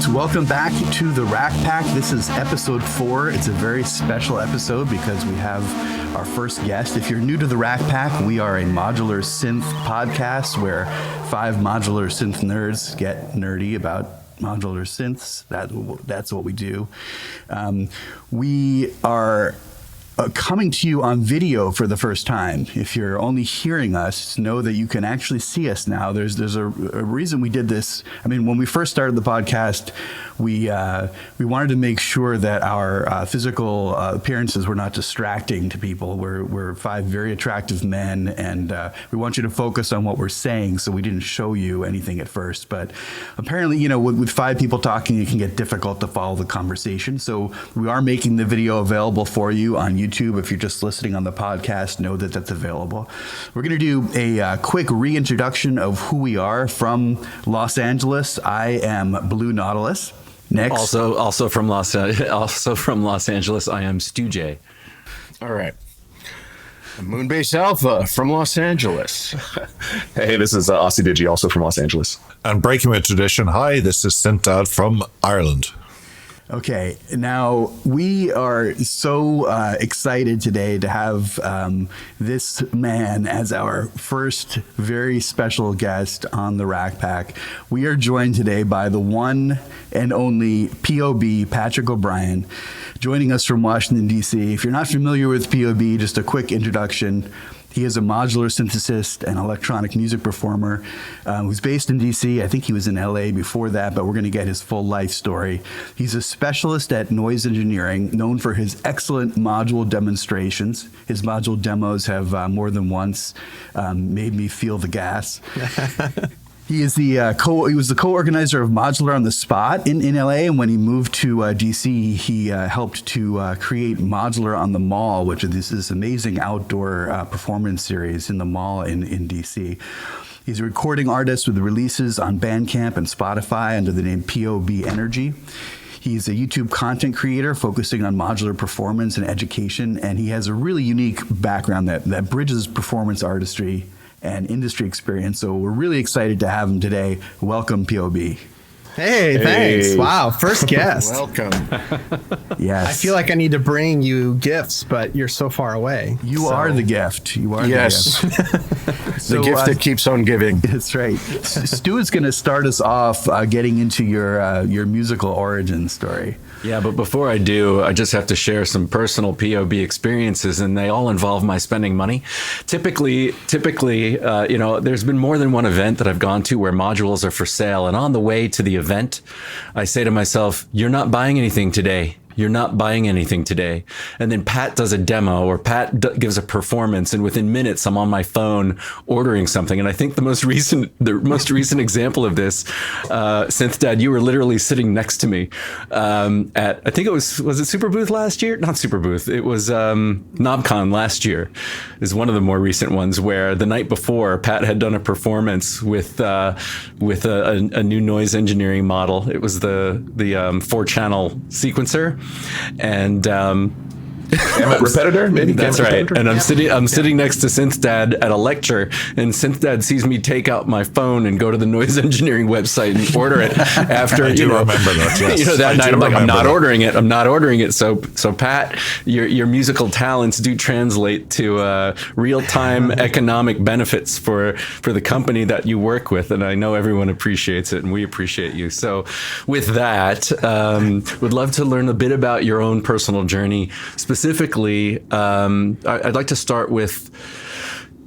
folks. Welcome back to the Rack Pack. This is episode 4. It's a very special episode because we have our first guest. If you're new to the Rack Pack, we are a modular synth podcast where 5 modular synth nerds get nerdy about modular synths. That's what we do. We are coming to you on video for the first time. If you're only hearing us, know that you can actually see us now. There's a reason we did this. I mean, when we first started the podcast, we wanted to make sure that our physical appearances were not distracting to people. We're 5 very attractive men, and we want you to focus on what we're saying, so we didn't show you anything at first. But apparently, with 5 people talking, it can get difficult to follow the conversation. So we are making the video available for you on YouTube. If you're just listening on the podcast, know that that's available. We're going to do a quick reintroduction of who we are from Los Angeles. I am Blue Nautilus. Next. Also from Los Angeles, I am Stu J. All right. Moonbase Alpha from Los Angeles. Hey, this is Aussie Digi, also from Los Angeles. And breaking with tradition, hi, this is Synthad from Ireland. Okay, now we are so excited today to have this man as our first very special guest on the Rack Pack. We are joined today by the one and only POB, Patrick O'Brien, joining us from Washington, D.C. If you're not familiar with POB, just a quick introduction. He is a modular synthesist and electronic music performer who's based in D.C. I think he was in L.A. before that, but we're going to get his full life story. He's a specialist at noise engineering, known for his excellent module demonstrations. His module demos have more than once made me feel the gas. He is he was the co-organizer of Modular On The Spot in LA, and when he moved to DC, he helped to create Modular on the Mall, which is this amazing outdoor performance series in the mall in DC. He's a recording artist with releases on Bandcamp and Spotify under the name POB Energy. He's a YouTube content creator focusing on modular performance and education, and he has a really unique background that bridges performance artistry and industry experience. So we're really excited to have him today. Welcome, POB. Hey, thanks. Wow, first guest. Welcome. Yes. I feel like I need to bring you gifts, but you're so far away. You are the gift. You are yes. the gift. The gift that keeps on giving. That's right. Stu is going to start us off getting into your musical origin story. Yeah, but before I do, I just have to share some personal POB experiences, and they all involve my spending money. Typically, there's been more than one event that I've gone to where modules are for sale, and on the way to the event, I say to myself, "You're not buying anything today. You're not buying anything today." And then Pat does a demo, or Pat gives a performance, and within minutes I'm on my phone ordering something. And I think the most recent example of this, Synth Dad, you were literally sitting next to me at, I think it was it Super Booth last year? Not Super Booth. It was KnobCon last year is one of the more recent ones, where the night before Pat had done a performance with a new noise engineering model. It was the 4-channel sequencer. And Repetitor, maybe. That's right. And I'm sitting next to Synth Dad at a lecture, and Synth Dad sees me take out my phone and go to the noise engineering website and order it after. I do remember that. Yes. That night I'm like, I'm not ordering it. So Pat, your musical talents do translate to real-time economic benefits for the company that you work with, and I know everyone appreciates it, and we appreciate you. So with that, would love to learn a bit about your own personal journey. Specifically, I'd like to start with,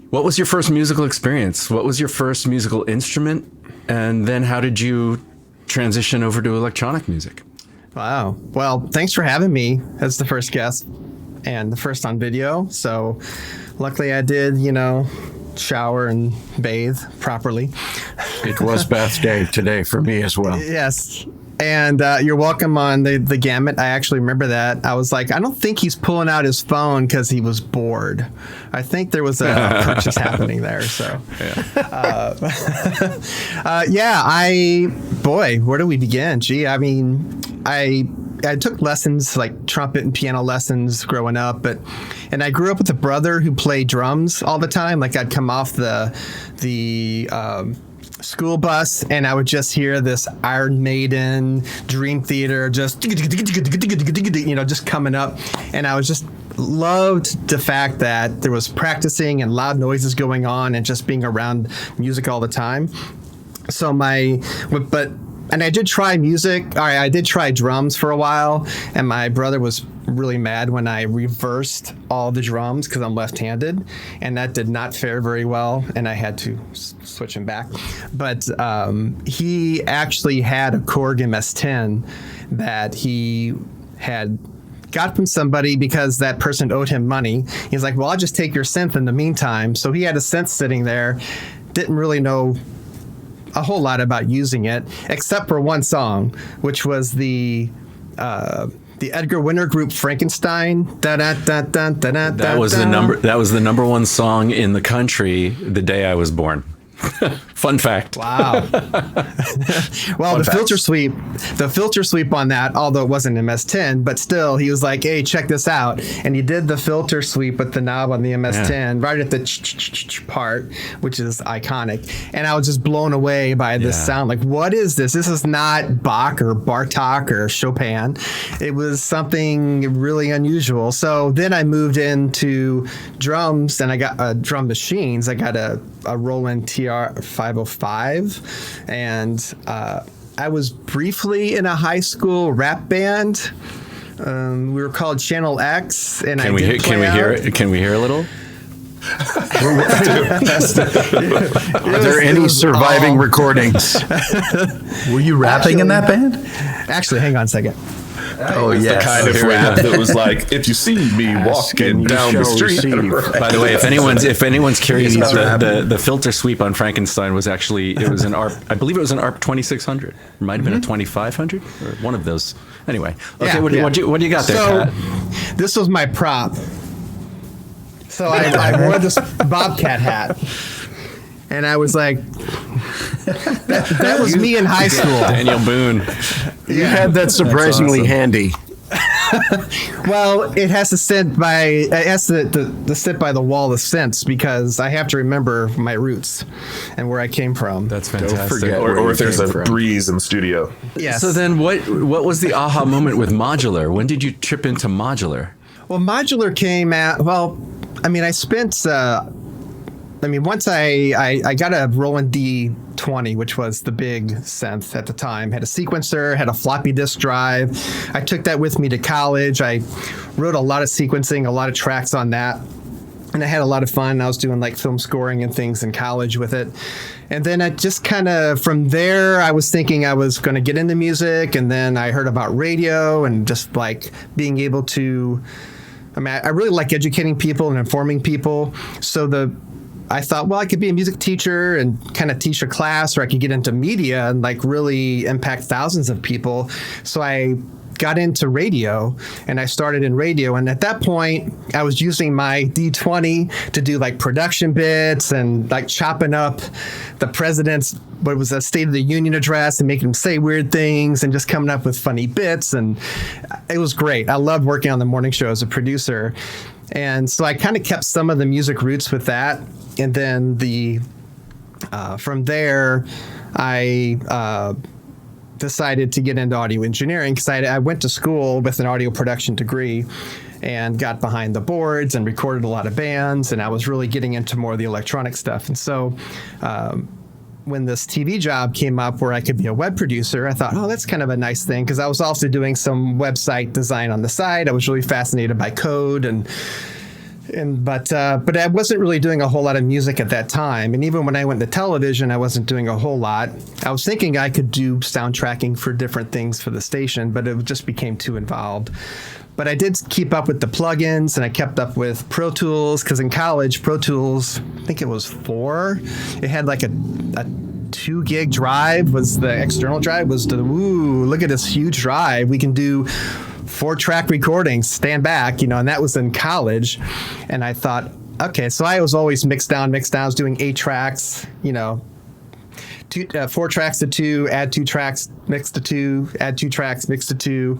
what was your first musical experience? What was your first musical instrument? And then how did you transition over to electronic music? Wow. Well, thanks for having me as the first guest and the first on video. So luckily I did, shower and bathe properly. It was bath day today for me as well. Yes. And you're welcome on the gamut. I actually remember that. I was like, I don't think he's pulling out his phone because he was bored. I think there was a purchase happening there. So, where do we begin? Gee, I mean, I took lessons, like trumpet and piano lessons growing up, and I grew up with a brother who played drums all the time. Like I'd come off the school bus, and I would just hear this Iron Maiden, Dream Theater, just just coming up, and I was just loved the fact that there was practicing and loud noises going on, and just being around music all the time. So and I did try music. I did try drums for a while, and my brother was really mad when I reversed all the drums because I'm left-handed, and that did not fare very well, and I had to switch him back. But he actually had a Korg MS-10 that he had got from somebody because that person owed him money. He's like, well, I'll just take your synth in the meantime. So he had a synth sitting there, didn't really know a whole lot about using it, except for one song, which was the Edgar Winter group Frankenstein. That was the number one song in the country the day I was born. Fun fact. Wow. Well, the filter sweep on that, although it wasn't MS-10, but still, he was like, hey, check this out. And he did the filter sweep with the knob on the MS-10 right at the part, which is iconic. And I was just blown away by this sound. Like, what is this? This is not Bach or Bartok or Chopin. It was something really unusual. So then I moved into drums, and I got drum machines. I got a Roland TR-505, and I was briefly in a high school rap band. We were called Channel X, and Can we hear a little? Are there any surviving recordings? Were you rapping in that band? Actually, hang on a second. Oh, The yes. kind of rap that was like, if you see me walking down the street. By the way, if anyone's curious about the filter sweep on Frankenstein was actually, it was an ARP, I believe it was an ARP 2600. It might have been a 2500 or one of those. Anyway, okay, what do you got there, So Pat? this was my prop. So I wore this Bobcat hat, and I was like, that was me in high school. Daniel Boone. You had that surprisingly awesome. handy. Well, it has to sit by the wall of sense, because I have to remember my roots and where I came from. That's fantastic. forget. Or if there's a breeze in the studio. Yes. So then what was the aha moment with Modular? When did you trip into Modular? Well, Modular came out. Well, I mean, I spent. Once I got a Roland D20, which was the big synth at the time. Had a sequencer, had a floppy disk drive. I took that with me to college. I wrote a lot of sequencing, a lot of tracks on that, and I had a lot of fun. I was doing like film scoring and things in college with it. And then I just kind of, from there, I was thinking I was going to get into music, and then I heard about radio and just like being able to. I really like educating people and informing people. So I thought, well, I could be a music teacher and kind of teach a class, or I could get into media and like really impact thousands of people. So I got into radio, and I started in radio. And at that point, I was using my D20 to do like production bits and like chopping up the president's, what was a State of the Union address, and making him say weird things and just coming up with funny bits. And it was great. I loved working on the morning show as a producer. And so I kind of kept some of the music roots with that. And then from there, I decided to get into audio engineering, because I went to school with an audio production degree and got behind the boards and recorded a lot of bands, and I was really getting into more of the electronic stuff. And so when this TV job came up where I could be a web producer, I thought, oh, that's kind of a nice thing, because I was also doing some website design on the side. I was really fascinated by code, but I wasn't really doing a whole lot of music at that time. And even when I went to television, I wasn't doing a whole lot. I was thinking I could do soundtracking for different things for the station, but it just became too involved. But I did keep up with the plugins, and I kept up with Pro Tools, because in college, Pro Tools, I think it was 4. It had like a 2 gig drive was the external drive, was the, ooh, look at this huge drive. We can do 4-track recordings, stand back, and that was in college. And I thought, okay, so I was always mixed down. I was doing 8 tracks, 4 tracks to 2, add 2 tracks, mix to 2, add 2 tracks, mix to 2.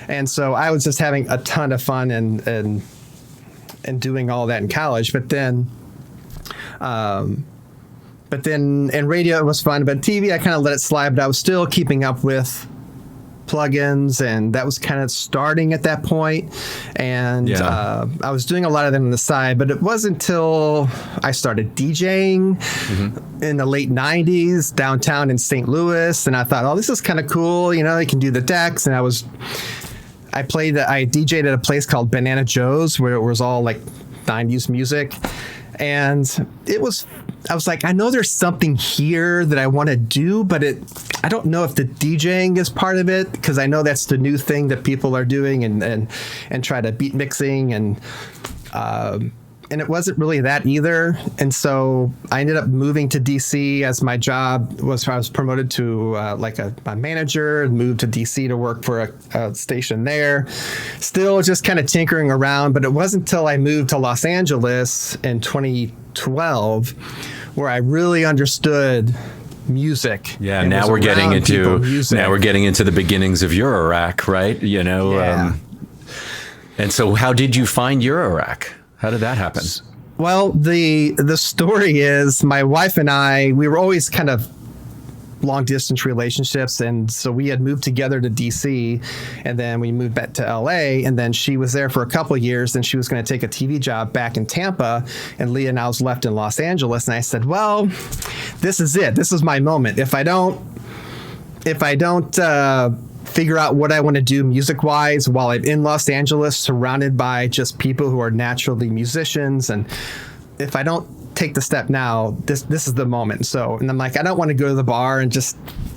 And so I was just having a ton of fun and doing all that in college. But then but then in radio it was fun, but TV I kind of let it slide, but I was still keeping up with plugins, and that was kind of starting at that point. And I was doing a lot of them on the side, but it wasn't until I started DJing in the late 90s downtown in St. Louis, and I thought, oh, this is kind of cool, you can do the decks. And I DJ'd at a place called Banana Joe's, where it was all like 90s music. And I was like, I know there's something here that I want to do, but I don't know if the DJing is part of it, because I know that's the new thing that people are doing and try to beat mixing, and it wasn't really that either. And so I ended up moving to DC as my job was. I was promoted to a manager, and moved to DC to work for a station there. Still just kind of tinkering around, but it wasn't until I moved to Los Angeles in 2012 where I really understood music. Yeah, now we're getting into the beginnings of Eurorack, right? Yeah. And so how did you find Eurorack? How did that happen? Well, the story is my wife and we were always kind of long distance relationships, and so we had moved together to DC, and then we moved back to LA, and then she was there for a couple of years, and she was going to take a TV job back in Tampa, and Leah and I was left in Los Angeles. And I said, well, this is it. This is my moment. If I don't figure out what I want to do music-wise while I'm in Los Angeles, surrounded by just people who are naturally musicians, and if I don't take the step now, this is the moment. So, and I'm like, I don't want to go to the bar and just,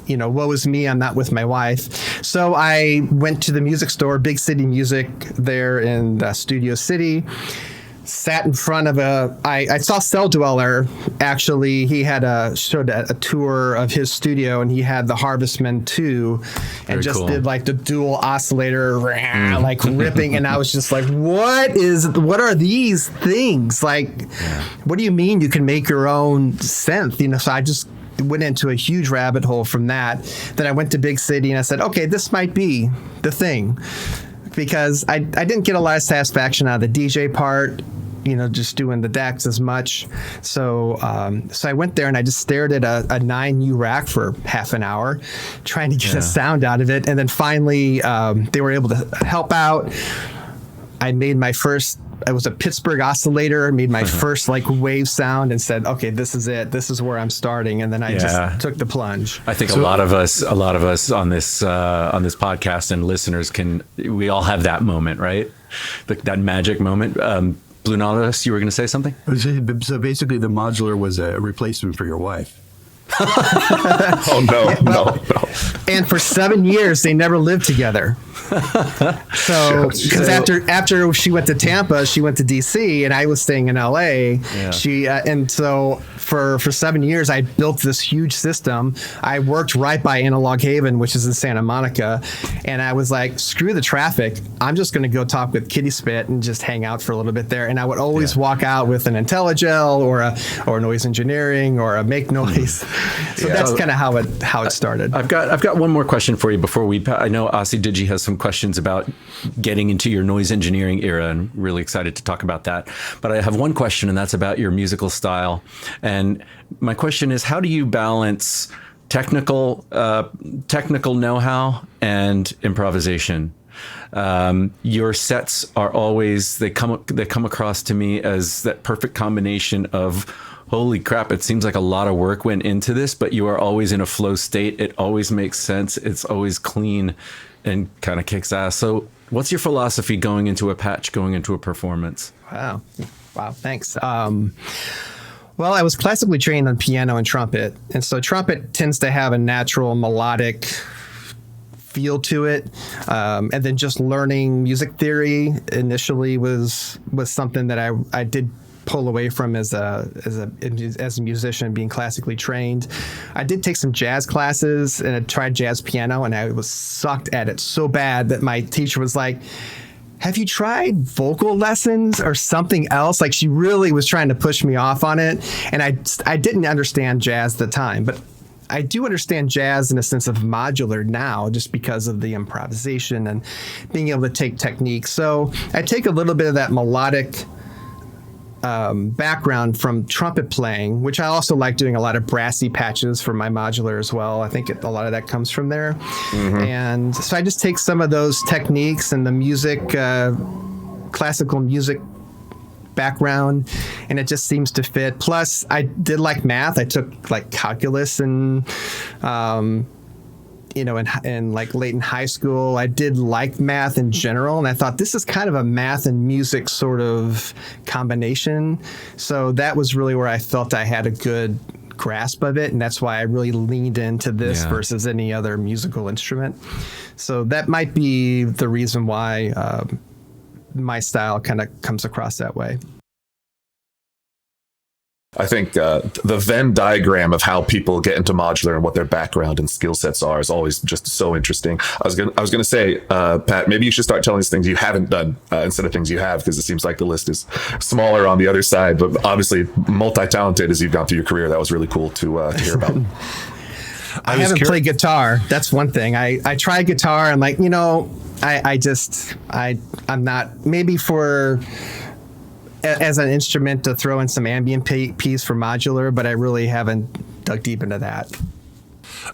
woe is me, I'm not with my wife. So I went to the music store, Big City Music, there in Studio City. Sat in front of I saw Cell Dweller. Actually, he had showed a tour of his studio, and he had the Harvestman 2, and did like the dual oscillator, like ripping. And I was just like, what are these things? Like, what do you mean you can make your own synth? So I just went into a huge rabbit hole from that. Then I went to Big City, and I said, okay, this might be the thing. Because I didn't get a lot of satisfaction out of the DJ part, just doing the decks as much. So I went there and I just stared at a 9U rack for half an hour, trying to get a sound out of it. And then finally, they were able to help out. I made my first. It was a Pittsburgh oscillator. Made my first wave sound, and said, "Okay, this is it. This is where I'm starting." And then I just took the plunge. I think a lot of us on this podcast and listeners we all have that moment, right? That magic moment. Blue Nautilus, you were going to say something? So basically, the modular was a replacement for your wife. Oh no. And for 7 years, they never lived together. So, because after she went to Tampa, she went to DC, and I was staying in LA. Yeah. And so for 7 years, I built this huge system. I worked right by Analog Haven, which is in Santa Monica, and I was like, screw the traffic. I'm just going to go talk with Kitty Spit and just hang out for a little bit there. And I would always walk out with an IntelliGel or noise engineering or a make noise. So that's kind of how it started. I've got one more question for you before I know Asi Digi has some questions about getting into your noise engineering era, and really excited to talk about that. But I have one question, and that's about your musical style. And my question is, how do you balance technical know-how and improvisation? Your sets are always they come across to me as that perfect combination of, holy crap, it seems like a lot of work went into this, but you are always in a flow state. It always makes sense. It's always clean and kind of kicks ass. So what's your philosophy going into a patch, going into a performance? Wow, thanks. Well, I was classically trained on piano and trumpet. And so trumpet tends to have a natural melodic feel to it. And then just learning music theory initially was something that I did pull away from as a musician, being classically trained. I did take some jazz classes, and I tried jazz piano, and I was sucked at it so bad that my teacher was like, have you tried vocal lessons or something else? Like, she really was trying to push me off on it. And I didn't understand jazz at the time, but I do understand jazz in a sense of modular now, just because of the improvisation and being able to take techniques. So I take a little bit of that melodic background from trumpet playing, which I also like doing a lot of brassy patches for my modular as well. I think a lot of that comes from there. And so I just take some of those techniques and the music, classical music background, and it just seems to fit. Plus, I did like math. I took like calculus and in like late in high school, I did like math in general, and I thought this is kind of a math and music sort of combination. So that was really where I felt I had a good grasp of it, and that's why I really leaned into this versus any other musical instrument. So that might be the reason why my style kind of comes across that way. I think the Venn diagram of how people get into modular and what their background and skill sets are is always just so interesting. I was gonna say, Pat, maybe you should start telling us things you haven't done instead of things you have, because it seems like the list is smaller on the other side. But obviously, multi-talented as you've gone through your career, that was really cool to hear about. I haven't played guitar. That's one thing. I tried guitar and like, I'm not, maybe for as an instrument to throw in some ambient piece for modular, but I really haven't dug deep into that.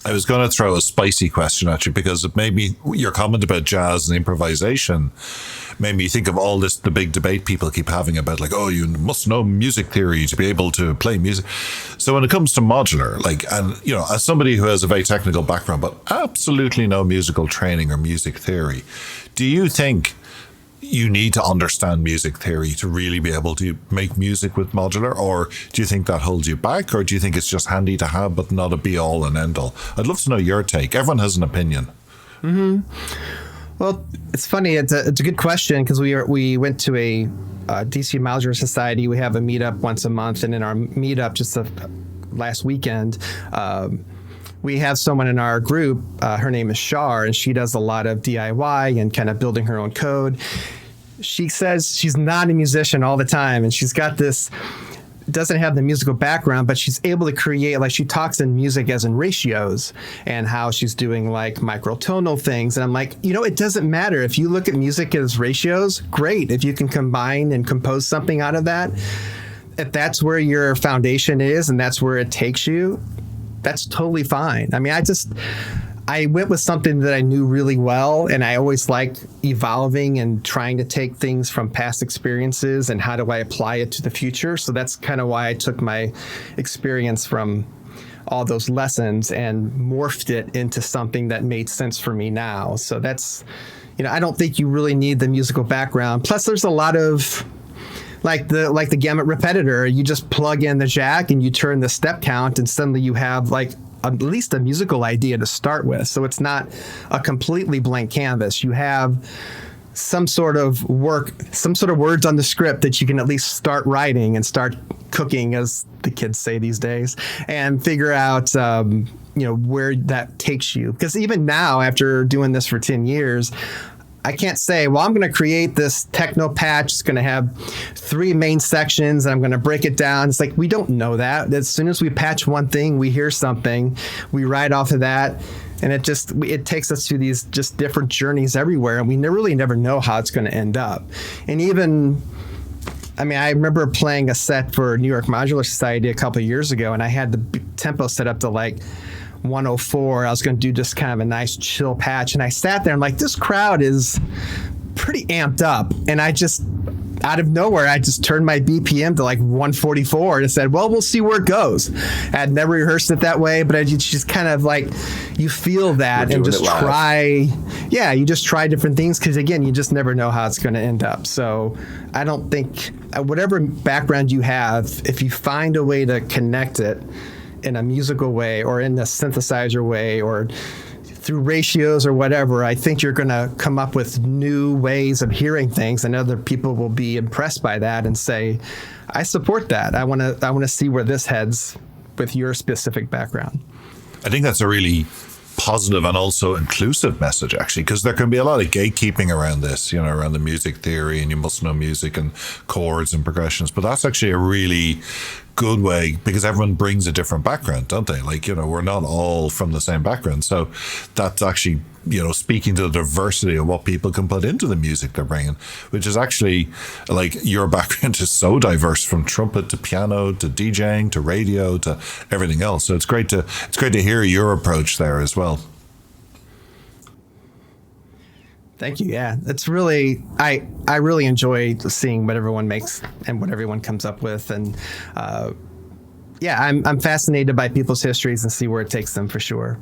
I was going to throw a spicy question at you, because maybe your comment about jazz and improvisation made me think of all this, the big debate people keep having about like, oh, you must know music theory to be able to play music. So when it comes to modular, like, and as somebody who has a very technical background, but absolutely no musical training or music theory, do you think you need to understand music theory to really be able to make music with modular? Or do you think that holds you back? Or do you think it's just handy to have, but not a be all and end all? I'd love to know your take. Everyone has an opinion. Well, it's funny. It's a good question, because we went to a DC Modular Society. We have a meetup once a month, and in our meetup just last weekend, we have someone in our group, her name is Shar, and she does a lot of DIY and kind of building her own code. She says she's not a musician all the time, and she's got this, doesn't have the musical background, but she's able to create, like, she talks in music as in ratios and how she's doing like microtonal things. And I'm like, it doesn't matter. If you look at music as ratios, great. If you can combine and compose something out of that, if that's where your foundation is and that's where it takes you, that's totally fine. I mean, I went with something that I knew really well, and I always like evolving and trying to take things from past experiences and how do I apply it to the future. So that's kind of why I took my experience from all those lessons and morphed it into something that made sense for me now. So that's, I don't think you really need the musical background. Plus, there's a lot of like the gamut repetitor. You just plug in the jack and you turn the step count, and suddenly you have like at least a musical idea to start with. So it's not a completely blank canvas. You have some sort of words on the script that you can at least start writing and start cooking, as the kids say these days, and figure out where that takes you. Because even now, after doing this for 10 years, I can't say, well, I'm going to create this techno patch. It's going to have 3 main sections, and I'm going to break it down. It's like, we don't know that. As soon as we patch one thing, we hear something, we write off of that, and it takes us to these just different journeys everywhere, and we really never know how it's going to end up. And even, I remember playing a set for New York Modular Society a couple of years ago, and I had the tempo set up to like 104. I was going to do just kind of a nice chill patch, and I sat there and like, this crowd is pretty amped up, and I just out of nowhere I just turned my BPM to like 144 and said, well, we'll see where it goes. I had never rehearsed it that way, but I just kind of like, you feel that and just you just try different things, because again, you just never know how it's going to end up. So I don't think, whatever background you have, if you find a way to connect it in a musical way or in a synthesizer way or through ratios or whatever, I think you're going to come up with new ways of hearing things, and other people will be impressed by that and say, I support that. I want to see where this heads with your specific background. I think that's a really positive and also inclusive message, actually, because there can be a lot of gatekeeping around this, around the music theory, and you must know music and chords and progressions. But that's actually a really good way because everyone brings a different background, don't they? Like, we're not all from the same background. So that's actually, speaking to the diversity of what people can put into the music they're bringing, which is actually like your background is so diverse from trumpet to piano to DJing to radio to everything else. So it's great to hear your approach there as well. Thank you. Yeah, it's really I really enjoy seeing what everyone makes and what everyone comes up with, and I'm fascinated by people's histories and see where it takes them for sure.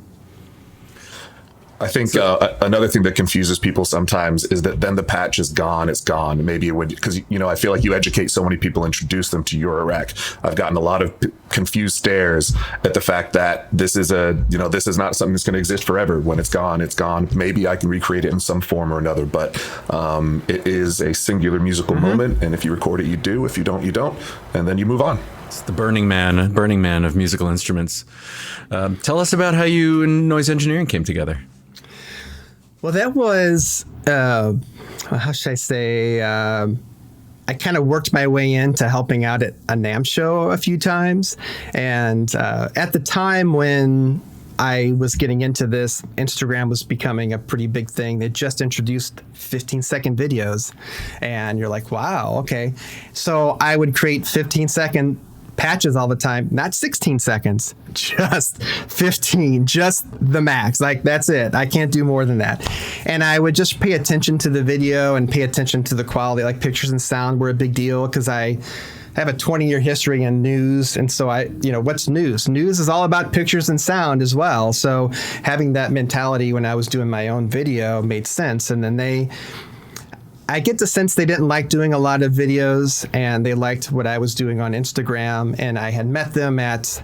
I think another thing that confuses people sometimes is that then the patch is gone. It's gone. Maybe it would, because, I feel like you educate so many people, introduce them to your rec. I've gotten a lot of confused stares at the fact that this is this is not something that's going to exist forever. When it's gone, it's gone. Maybe I can recreate it in some form or another, but it is a singular musical moment. And if you record it, you do. If you don't, you don't. And then you move on. It's the burning man of musical instruments. Tell us about how you and noise engineering came together. Well, that was, how should I say, I kind of worked my way into helping out at a NAMM show a few times. And at the time when I was getting into this, Instagram was becoming a pretty big thing. They just introduced 15-second videos. And you're like, wow, okay. So I would create 15-second patches all the time, not 16 seconds, just 15, just the max. Like, that's it. I can't do more than that. And I would just pay attention to the video and pay attention to the quality. Like, pictures and sound were a big deal because I have a 20-year history in news. And so what's news? News is all about pictures and sound as well. So having that mentality when I was doing my own video made sense. And then I get the sense they didn't like doing a lot of videos, and they liked what I was doing on Instagram. And I had met them at,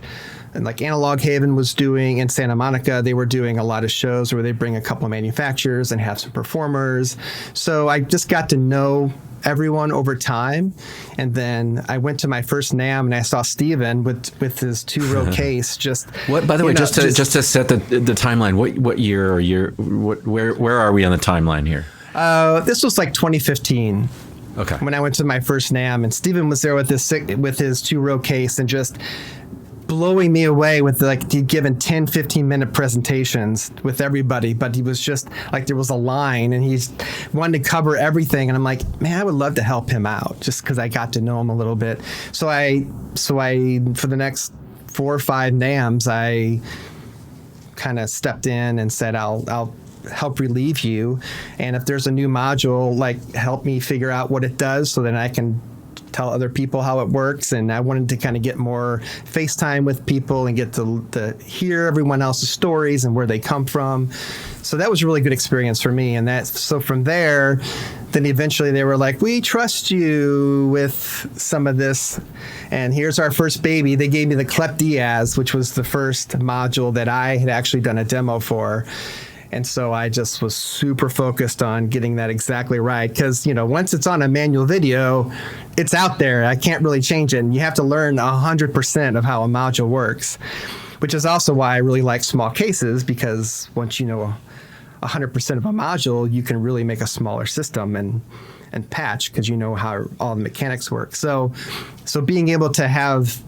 like, Analog Haven was doing in Santa Monica. They were doing a lot of shows where they bring a couple of manufacturers and have some performers. So I just got to know everyone over time. And then I went to my first NAMM and I saw Steven with his 2-row case. Just what? By the way, just to set the timeline. What year where are we on the timeline here? This was like 2015. Okay. When I went to my first NAMM, and Steven was there with his 2-row case and just blowing me away with, like, he'd given 10, 15-minute presentations with everybody, but he was just like, there was a line and he wanted to cover everything. And I'm like, man, I would love to help him out just because I got to know him a little bit. So I for the next 4 or 5 NAMMs, I kind of stepped in and said, I'll help relieve you, and if there's a new module, like, help me figure out what it does so then I can tell other people how it works. And I wanted to kind of get more FaceTime with people and get to hear everyone else's stories and where they come from. So that was a really good experience for me. And so from there, then eventually they were like, we trust you with some of this, and here's our first baby. They gave me the Clep Diaz, which was the first module that I had actually done a demo for. And so I just was super focused on getting that exactly right. Because, once it's on a manual video, it's out there. I can't really change it. And you have to learn 100% of how a module works, which is also why I really like small cases, because once you know 100% of a module, you can really make a smaller system and patch, because you know how all the mechanics work. So being able to have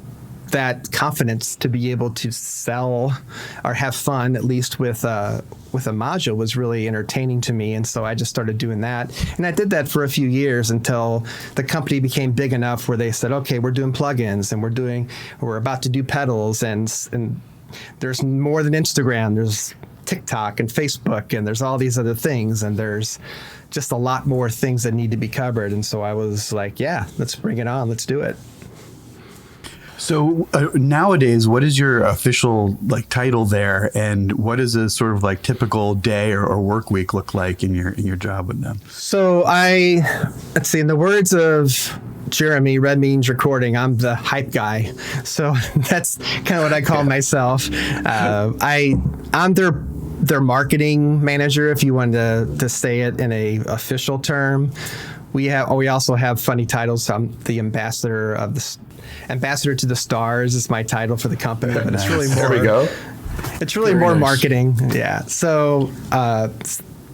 that confidence to be able to sell or have fun, at least with a module, was really entertaining to me. And so I just started doing that. And I did that for a few years until the company became big enough where they said, okay, we're doing plugins and we're about to do pedals, and there's more than Instagram. There's TikTok and Facebook, and there's all these other things, and there's just a lot more things that need to be covered. And so I was like, yeah, let's bring it on. Let's do it. So nowadays, what is your official title there, and what does a sort of typical day or work week look like in your job with them? So let's see, in the words of Jeremy, Red Means Recording, I'm the hype guy. So that's kind of what I call myself. I'm their marketing manager, if you wanted to say it in a official term. We also have funny titles. I'm the ambassador to the stars is my title for the company, but it's really more. There we go. It's really more marketing. Yeah. So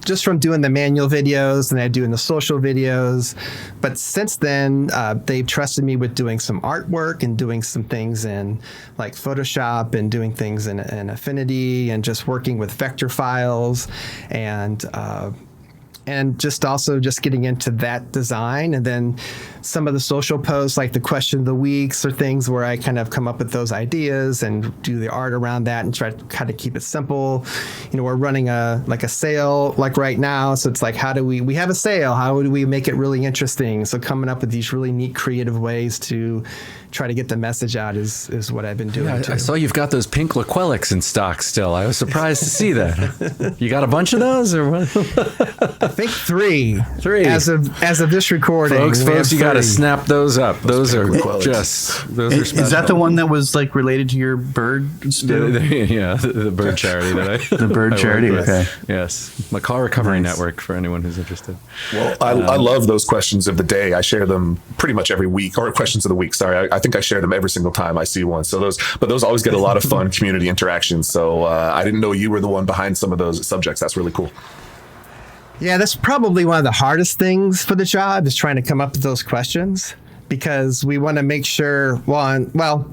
just from doing the manual videos and then doing the social videos. But since then, they've trusted me with doing some artwork and doing some things in like Photoshop and doing things in Affinity and just working with vector files and just also just getting into that design. And then some of the social posts, like the question of the weeks or things where I kind of come up with those ideas and do the art around that and try to kind of keep it simple. You know, we're running a sale like right now. So it's like, how do we have a sale? How do we make it really interesting? So coming up with these really neat, creative ways to try to get the message out is what I've been doing. I saw you've got those pink Laquelics in stock still. I was surprised to see that. You got a bunch of those, or what? I think three. As of this recording, folks, you got to snap those up. Those are Laquelics. those are special. Is that the one that was like related to your bird stew? The bird charity that I The bird I charity. work with. Okay. Yes, Macaw Recovery Nice. Network for anyone who's interested. Well, I love those questions of the day. I share them pretty much every week, or questions of the week. Sorry, I think I share them every single time I see one. So those always get a lot of fun community interaction. So I didn't know you were the one behind some of those subjects. That's really cool. Yeah, that's probably one of the hardest things for the job is trying to come up with those questions, because we want to make sure, well,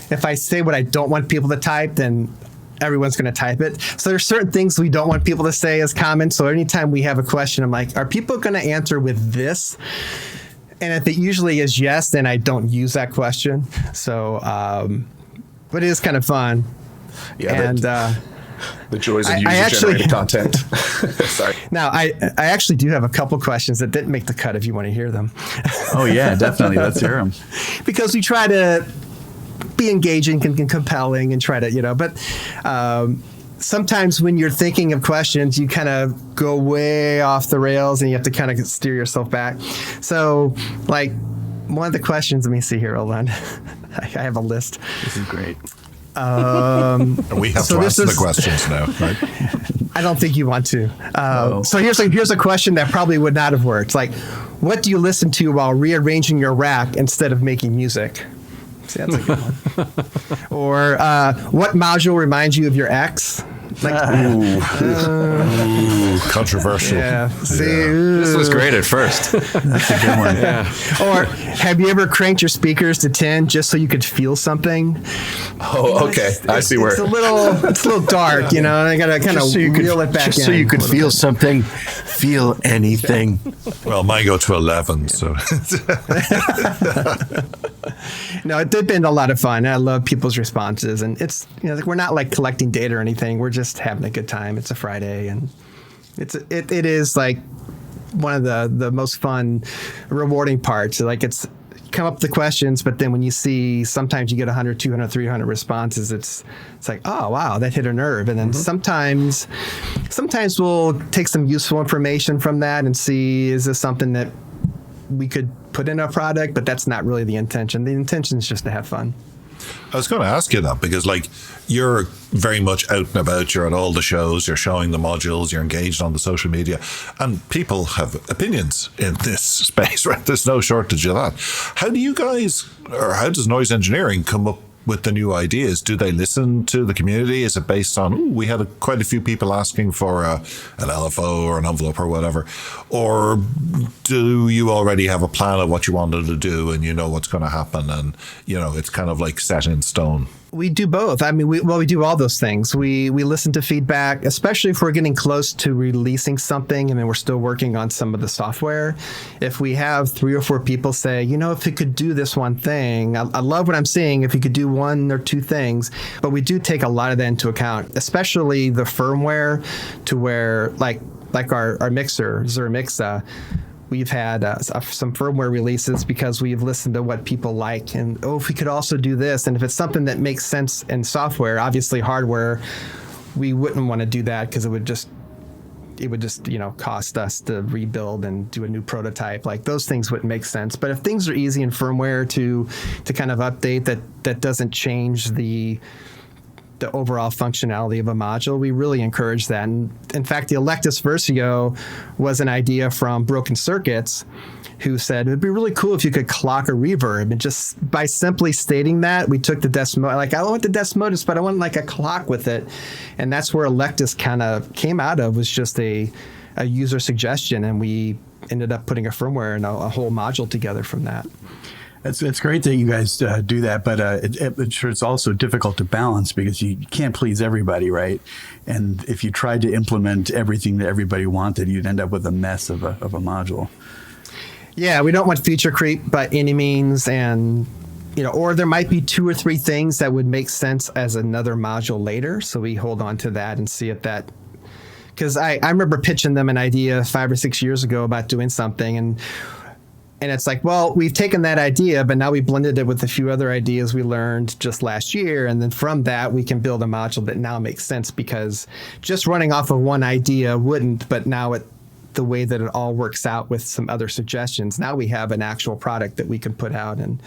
if I say what I don't want people to type, then everyone's going to type it. So there's certain things we don't want people to say as comments. So anytime we have a question, I'm like, are people going to answer with this? And if it usually is yes, then I don't use that question. So, but it is kind of fun. Yeah, and the joys of I actually- user-generated content. Sorry. now I actually do have a couple questions that didn't make the cut if you want to hear them. Oh yeah, definitely. Let's hear them. Because we try to be engaging and compelling and try to, but sometimes when you're thinking of questions, you kind of go way off the rails and you have to kind of steer yourself back. So like one of the questions, let me see here, hold on. I have a list. This is great. We have So to this answer the is- questions now, right? I don't think you want to. No. So here's a question that probably would not have worked. Like, what do you listen to while rearranging your rack instead of making music? See, that's a good one. Or what module reminds you of your ex? Like, Ooh, controversial. yeah. See, This was great at first. That's a good one. Or have you ever cranked your speakers to 10 just so you could feel something? Oh, okay. I see where. It's a little dark, and I gotta kind of reel it back just in. so you could a little feel bit. something, feel anything. Well, mine go to 11, so. No, it's been a lot of fun. I love people's responses, and it's we're not like collecting data or anything. We're just having a good time. It's a Friday, and it is like one of the most fun, rewarding parts. Like it's come up with the questions, but then when you see sometimes you get 100, 200, 300 responses, it's like, oh wow, that hit a nerve. And then sometimes we'll take some useful information from that and see, is this something that we could put in a product, but that's not really the intention. The intention is just to have fun. I was going to ask you that because, like, you're very much out and about. You're at all the shows. You're showing the modules. You're engaged on the social media, and people have opinions in this space. Right? There's no shortage of that. How do you guys, or how does noise engineering come up with the new ideas? Do they listen to the community? Is it based on, ooh, we had quite a few people asking for an LFO or an envelope or whatever? Or do you already have a plan of what you wanted to do and you know what's going to happen and, it's kind of like set in stone? We do both. I mean, we do all those things. We listen to feedback, especially if we're getting close to releasing something and then we're still working on some of the software. If we have 3 or 4 people say, if it could do this one thing, I love what I'm seeing if you could do 1 or 2 things, but we do take a lot of that into account, especially the firmware, to where like our mixer, Zermixa, we've had some firmware releases because we've listened to what people like, and if we could also do this, and if it's something that makes sense in software, obviously hardware, we wouldn't want to do that because it would just cost us to rebuild and do a new prototype. Like those things wouldn't make sense. But if things are easy in firmware to kind of update, that doesn't change the overall functionality of a module, we really encourage that. And in fact, the Electus Versio was an idea from Broken Circuits, who said it'd be really cool if you could clock a reverb. And just by simply stating that, we took the Desmodus, like, I want the Desmodus, but I want like a clock with it. And that's where Electus kind of came out of, was just a a user suggestion, and we ended up putting a firmware and a whole module together from that. It's great that you guys do that, but I'm sure it's also difficult to balance because you can't please everybody, right? And if you tried to implement everything that everybody wanted, you'd end up with a mess of a module. Yeah, we don't want feature creep by any means, and or there might be 2 or 3 things that would make sense as another module later, so we hold on to that and see if that. Because I remember pitching them an idea 5 or 6 years ago about doing something, and it's like, well, we've taken that idea, but now we blended it with a few other ideas we learned just last year. And then from that, we can build a module that now makes sense, because just running off of one idea wouldn't, but now the way that it all works out with some other suggestions, now we have an actual product that we can put out, and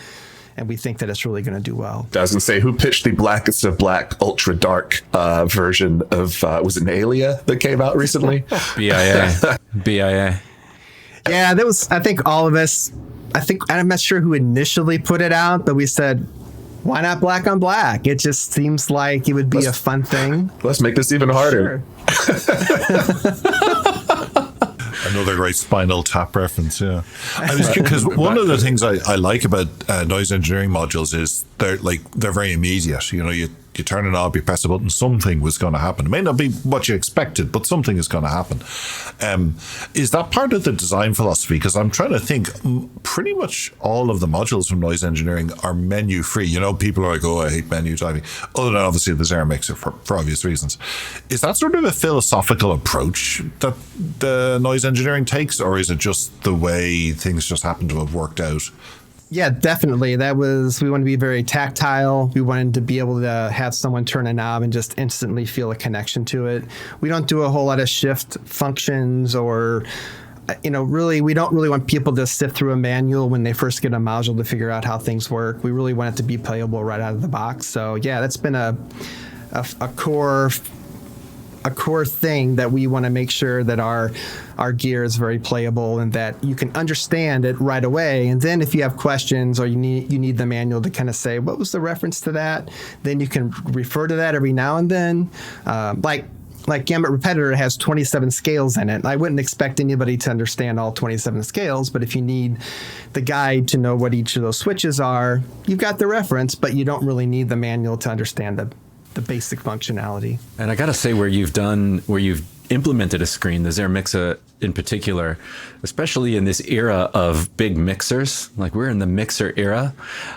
we think that it's really going to do well. Doesn't say who pitched the Blackest of Black ultra dark version of, was it an Alia that came out recently? BIA. Yeah, that was, I think all of us, I'm not sure who initially put it out, but we said, why not black on black? It just seems like it would be a fun thing. Let's make this even harder. Sure. Another great Spinal Tap reference, yeah. Because one of the things I like about noise engineering modules is they're very immediate. You turn a knob, you press a button, something was going to happen. It may not be what you expected, but something is going to happen. Is that part of the design philosophy? Because I'm trying to think, pretty much all of the modules from noise engineering are menu free. People are like, oh, I hate menu typing. Other than obviously the Zare mixer for obvious reasons. Is that sort of a philosophical approach that the noise engineering takes, or is it just the way things just happen to have worked out? Yeah, definitely. We wanted to be very tactile. We wanted to be able to have someone turn a knob and just instantly feel a connection to it. We don't do a whole lot of shift functions, or, really, we don't really want people to sift through a manual when they first get a module to figure out how things work. We really want it to be playable right out of the box. So yeah, that's been a core thing that we want to make sure that our gear is very playable and that you can understand it right away. And then if you have questions or you need the manual to kind of say, what was the reference to that? Then you can refer to that every now and then. Like Gamut Repetitor has 27 scales in it. I wouldn't expect anybody to understand all 27 scales, but if you need the guide to know what each of those switches are, you've got the reference, but you don't really need the manual to understand the basic functionality. And I got to say, where you've implemented a screen, the Zare Mixa in particular, especially in this era of big mixers, like we're in the mixer era.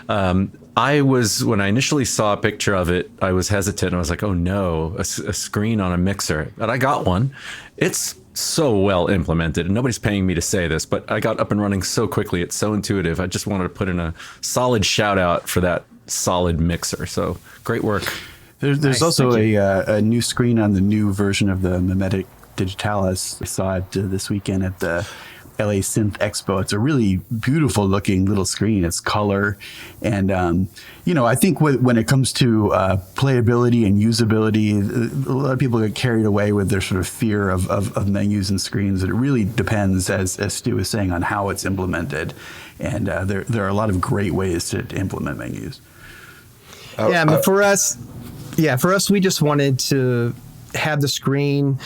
When I initially saw a picture of it, I was hesitant. I was like, oh no, a screen on a mixer. But I got one. It's so well implemented, and nobody's paying me to say this, but I got up and running so quickly. It's so intuitive. I just wanted to put in a solid shout out for that solid mixer. So great work. There's Nice, also a new screen on the new version of the Mimetic Digitalis. I saw it this weekend at the LA Synth Expo. It's a really beautiful looking little screen. It's color. And, I think when it comes to playability and usability, a lot of people get carried away with their sort of fear of menus and screens. And it really depends, as Stu was saying, on how it's implemented. And there are a lot of great ways to implement menus. But for us, we just wanted to have the screen.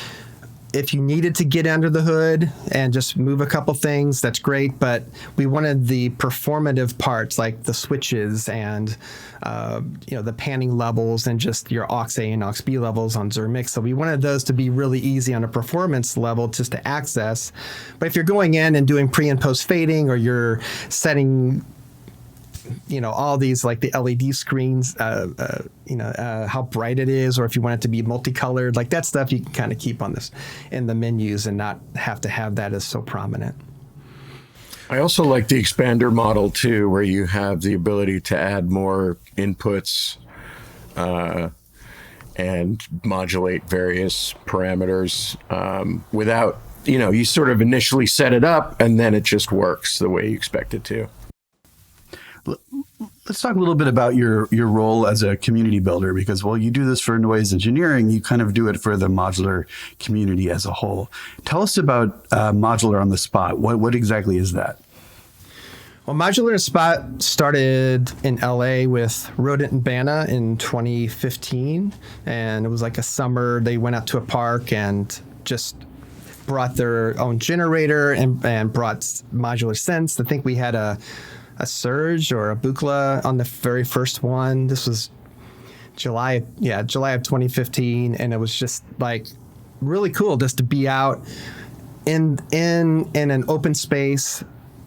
If you needed to get under the hood and just move a couple things, that's great. But we wanted the performative parts, like the switches and the panning levels and just your aux A and aux B levels on Zare Mix. So we wanted those to be really easy on a performance level just to access. But if you're going in and doing pre and post fading, or you're setting all these, like the LED screens, how bright it is, or if you want it to be multicolored, like that stuff you can kind of keep on this in the menus and not have to have that as so prominent. I also like the expander model too, where you have the ability to add more inputs and modulate various parameters without, you sort of initially set it up and then it just works the way you expect it to. Let's talk a little bit about your role as a community builder, because while you do this for noise engineering, you kind of do it for the modular community as a whole. Tell us about Modular On The Spot. What exactly is that? Well, Modular On The Spot started in LA with Rodent and Banna in 2015. And it was like a summer. They went out to a park and just brought their own generator and brought modular synths. I think we had a Surge or a Buchla on the very first one. This was July of 2015, and it was just like really cool just to be out in an open space,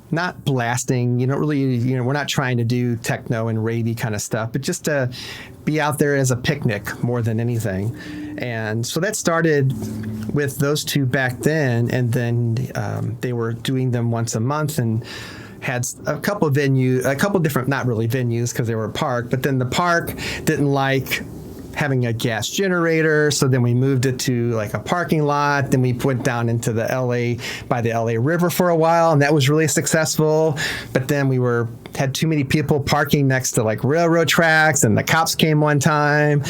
not blasting. You don't really, we're not trying to do techno and ravey kind of stuff, but just to be out there as a picnic more than anything. And so that started with those two back then, and then they were doing them once a month and had a couple different, not really venues because they were a park, but then the park didn't like having a gas generator, so then we moved it to like a parking lot. Then we went down into the by the LA River for a while, and that was really successful. But then we had too many people parking next to like railroad tracks, and the cops came one time,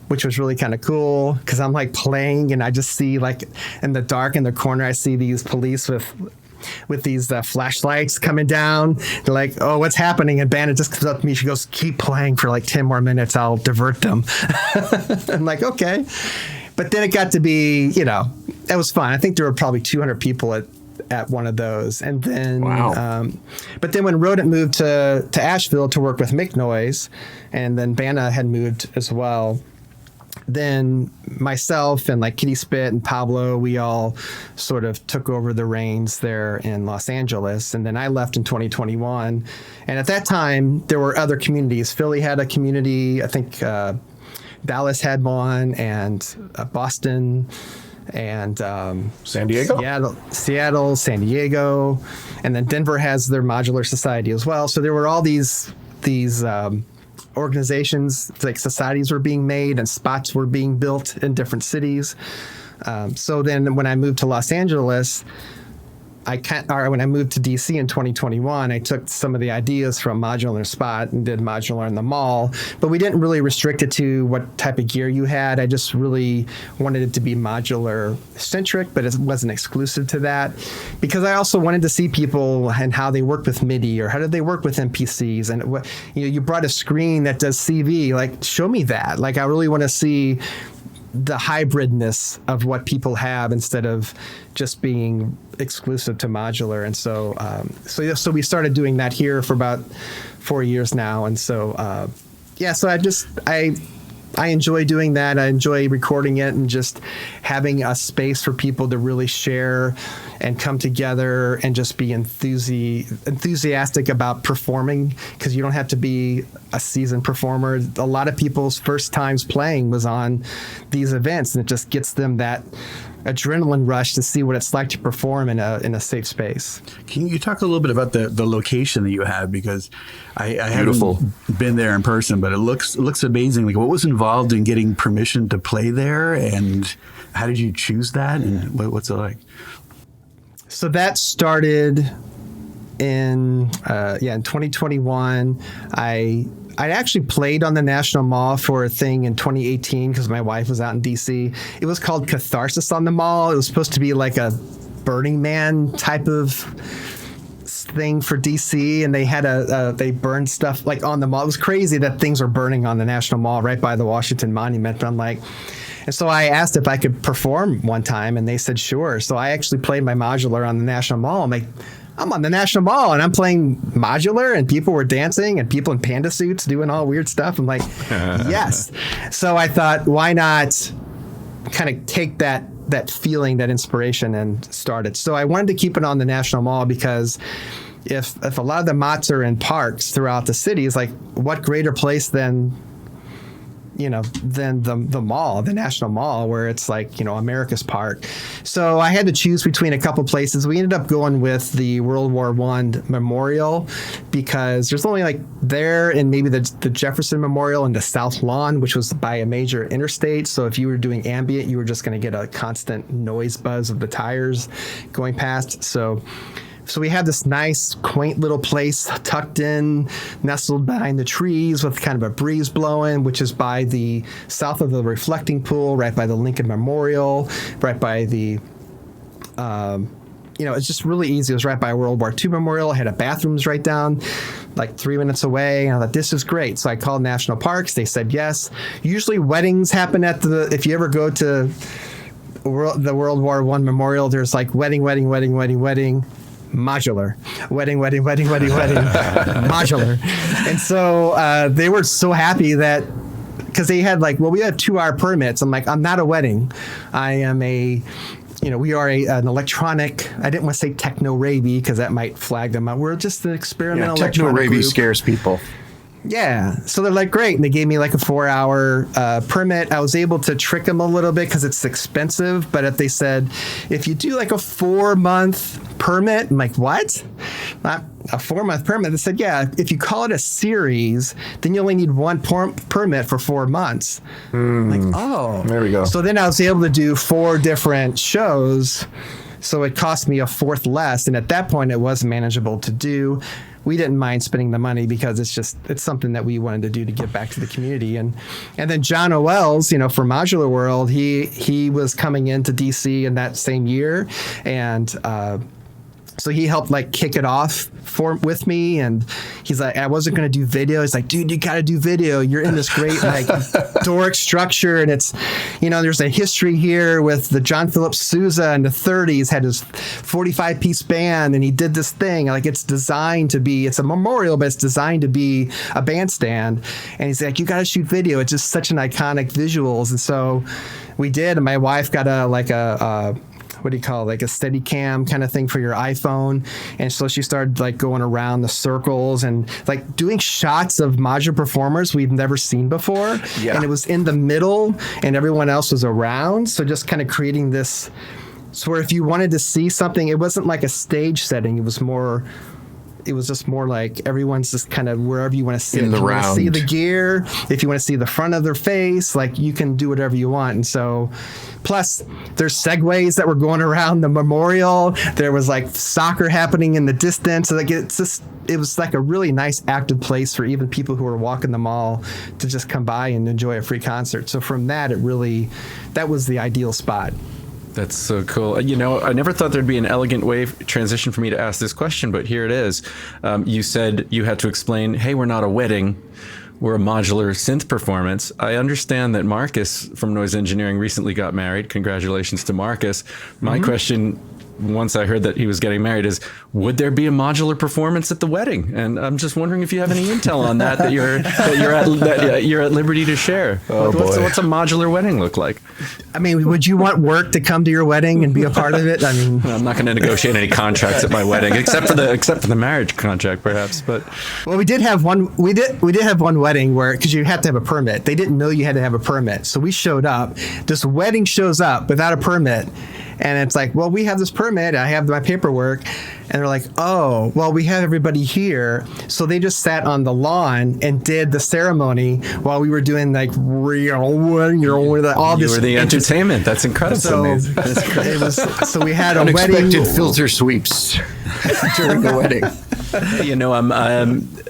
which was really kind of cool because I'm like playing and I just see like in the dark in the corner, I see these police with these flashlights coming down. They're like, oh, what's happening? And Bannon just comes up to me. She goes, keep playing for like 10 more minutes. I'll divert them. I'm like, okay. But then it got to be, it was fun. I think there were probably 200 people at one of those. And then, wow. But then when Rodent moved to Asheville to work with Make Noise, and then Banna had moved as well, then myself and like Kitty Spit and Pablo, we all sort of took over the reins there in Los Angeles. And then I left in 2021. And at that time, there were other communities. Philly had a community. I think Dallas had one, and Boston, and San Diego, Seattle, San Diego, and then Denver has their modular society as well. So there were all these organizations, like societies were being made and spots were being built in different cities. So then when I moved to Los Angeles, when I moved to DC in 2021, I took some of the ideas from Modular On The Spot and did Modular in the Mall, but we didn't really restrict it to what type of gear you had. I just really wanted it to be modular centric, but it wasn't exclusive to that, because I also wanted to see people and how they work with MIDI, or how did they work with MPCs. And you brought a screen that does CV, like show me that. Like I really want to see the hybridness of what people have instead of just being exclusive to modular. And so we started doing that here for about 4 years now. And so I enjoy doing that. I enjoy recording it and just having a space for people to really share and come together and just be enthusiastic about performing, because you don't have to be a seasoned performer. A lot of people's first times playing was on these events, and it just gets them that adrenaline rush to see what it's like to perform in a safe space. Can you talk a little bit about the location that you have? Because I haven't been there in person, but it looks amazing. Like, what was involved in getting permission to play there, and how did you choose that, and what's it like? So that started in 2021. I actually played on the National Mall for a thing in 2018 because my wife was out in DC. It was called Catharsis on the Mall. It was supposed to be like a Burning Man type of thing for DC, and they had they burned stuff like on the mall. It was crazy that things were burning on the National Mall right by the Washington Monument. But I'm like, and so I asked if I could perform one time, and they said sure. So I actually played my modular on the National Mall. I'm like, I'm on the National Mall and I'm playing modular, and people were dancing and people in panda suits doing all weird stuff. I'm like, yes. So I thought, why not kind of take that feeling, that inspiration, and start it. So I wanted to keep it on the National Mall because if a lot of the mots are in parks throughout the city, it's like, what greater place than the mall, the National Mall, where it's like, America's Park. So I had to choose between a couple places. We ended up going with the World War I Memorial because there's only like there, and maybe the Jefferson Memorial and the South Lawn, which was by a major interstate. So if you were doing ambient, you were just going to get a constant noise buzz of the tires going past. So we had this nice, quaint little place tucked in, nestled behind the trees with kind of a breeze blowing, which is by the south of the reflecting pool, right by the Lincoln Memorial, right by the, it's just really easy. It was right by World War II Memorial. I had a bathrooms right down like 3 minutes away. And I thought, this is great. So I called National Parks. They said yes. Usually weddings happen if you ever go to the World War I memorial, there's like wedding, modular, wedding, modular. And so they were so happy that, because they had like, well, we have 2-hour permits. I'm like, I'm not a wedding. I am we are an electronic, I didn't want to say techno-ravey because that might flag them out. We're just an experimental electronic techno-ravey group. scares people. Yeah. So they're like, great. And they gave me like a 4-hour permit. I was able to trick them a little bit because it's expensive. But if they said, if you do like a 4-month permit, I'm like, what? Not a 4-month permit. They said, yeah, if you call it a series, then you only need one permit for 4 months. I'm like, oh. There we go. So then I was able to do 4 different shows. So it cost me a fourth less. And at that point, it was manageable to do. We didn't mind spending the money because it's something that we wanted to do to give back to the community. And then John O'Wells, for Modular World, he was coming into DC in that same year. And, so he helped like kick it off with me, and he's like, I wasn't going to do video. He's like, dude, you got to do video. You're in this great like Doric structure, and it's, there's a history here with the John Philip Sousa in the 30s had his 45-piece band, and he did this thing. Like it's designed to be, it's a memorial, but it's designed to be a bandstand. And he's like, you got to shoot video. It's just such an iconic visuals, and so we did. And my wife got a what do you call it, like a steady cam kind of thing for your iPhone. And so she started like going around the circles and like doing shots of modular performers we've never seen before. Yeah. And it was in the middle and everyone else was around. So just kind of creating this, so where if you wanted to see something, it wasn't like a stage setting. It was just more like everyone's just kind of wherever you want to sit. In the if you want to see round. the gear, if you want to see the front of their face, like you can do whatever you want. And so, plus there's segues that were going around the memorial. There was like soccer happening in the distance. So like it was like a really nice active place for even people who are walking the mall to just come by and enjoy a free concert. So from that, that was the ideal spot. That's so cool. I never thought there'd be an elegant transition for me to ask this question, but here it is. You said you had to explain, hey, we're not a wedding. We're a modular synth performance. I understand that Marcus from Noise Engineering recently got married. Congratulations to Marcus. My question, once I heard that he was getting married, is would there be a modular performance at the wedding? And I'm just wondering if you have any intel on that you're at liberty to share. What's a modular wedding look like? I mean, would you want work to come to your wedding and be a part of it? I mean, I'm not going to negotiate any contracts at my wedding, except for the marriage contract, perhaps. But well, we did have one. We did have one wedding where, because you had to have a permit. They didn't know you had to have a permit, so we showed up. This wedding shows up without a permit. And it's like, well, we have this permit. I have my paperwork. And they're like, oh, well, we have everybody here. So they just sat on the lawn and did the ceremony while we were doing like all this. You were the entertainment. That's incredible. So we had a Unexpected wedding. filter sweeps during the wedding.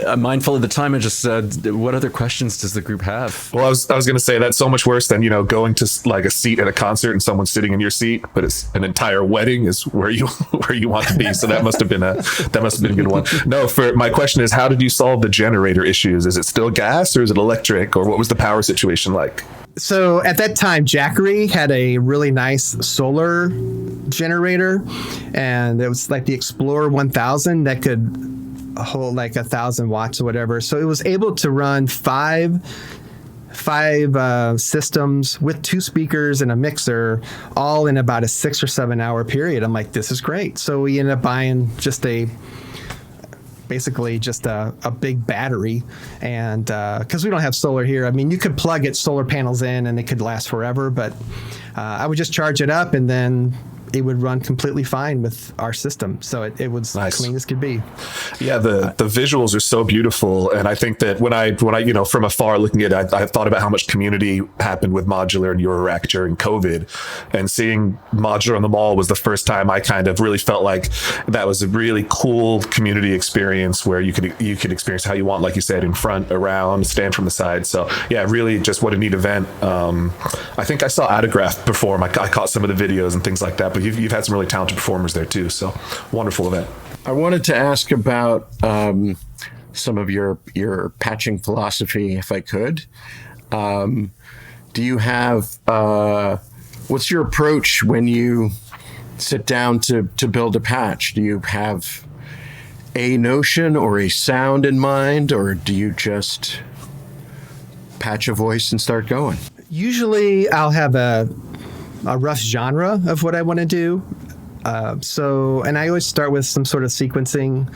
I'm mindful of the time. I just what other questions does the group have? Well, I was going to say that's so much worse than going to like a seat at a concert and someone sitting in your seat, but it's an entire wedding is where you want to be. So that must have been a good one. No, for my question is, how did you solve the generator issues? Is it still gas or is it electric, or what was the power situation like? So at that time, Jackery had a really nice solar generator, and it was like the Explorer 1000 that could hold like 1,000 watts or whatever. So it was able to run five systems with 2 speakers and a mixer, all in about a 6 or 7 hour period. I'm like, this is great. So we ended up buying basically just a big battery, and because we don't have solar here, I mean, you could plug solar panels in and it could last forever, but I would just charge it up and then it would run completely fine with our system. So it was nice. Clean as could be. Yeah, the visuals are so beautiful, and I think that when I from afar looking at it, I thought about how much community happened with Modular and Eurorack during COVID, and seeing Modular on the mall was the first time I kind of really felt like that was a really cool community experience where you could experience how you want, like you said, in front, around, stand from the side. So yeah, really just what a neat event. I think I saw Autograph perform. I caught some of the videos and things like that, but you've had some really talented performers there too. So wonderful event. I wanted to ask about some of your patching philosophy, if I could. Do you have What's your approach when you sit down to build a patch? Do you have a notion or a sound in mind, or do you just patch a voice and start going? Usually I'll have a rough genre of what I want to do. And I always start with some sort of sequencing.